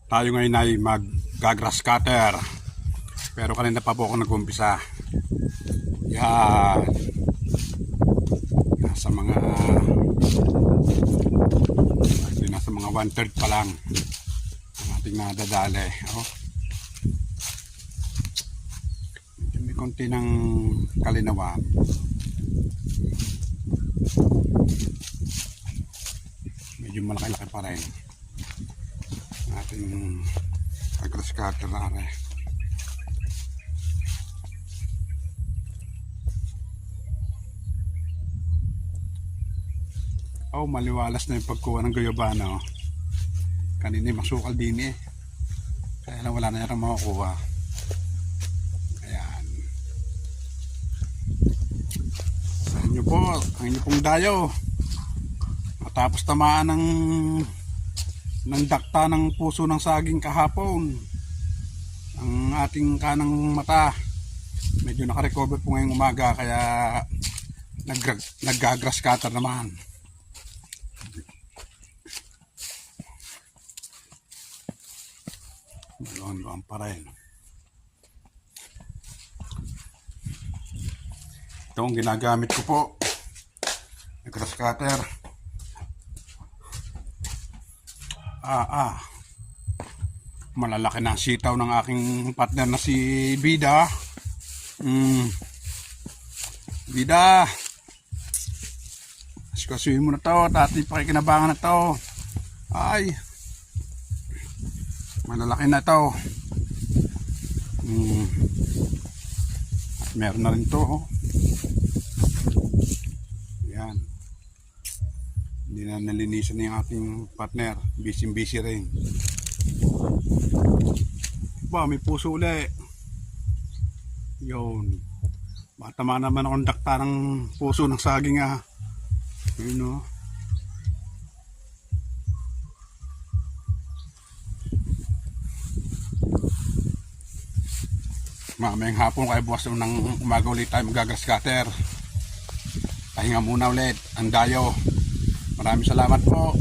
Tayo ngayon ay mag-grass cutter. Pero kanina pa po ako nag-umpisa. Yan. Nasa mga 1/3 pa lang ang ating nadadali. Oh. Medyo may konti ng kalinawan. Medyo malaki-laki pa rin ating grass cutter na rin. Oh, maliwalas na yung pagkuha ng guyabano. Kanina masukal din eh. Kaya lang wala na yung makukuha. Ayan. Sa inyo po, ang inyo pong dayo. Matapos tamaan ng dakta ng puso ng saging kahapon. Ang ating kanang mata. Medyo nakarecover po ngayong umaga. Kaya nag-grass cutter naman. Luan-luan pa rin. Ito ang ginagamit ko po. Grass cutter. Malalaki na ang sitaw ng aking partner na si Bida. Bida, asikasuhin mo na to. Dati pakikinabangan na to. Ay, malalaki na to. At meron na rin to. Yan. Hindi na nalinisan yung ating partner. Busy rin. Ba, may puso ulit. Yun. Matama naman akong dakta ng puso ng saging ah. Yun o. Mamayang hapon kaya bukas ng umaga ulit tayo mag-grass cutter. Pahinga muna ulit ang dayo. Maraming salamat po.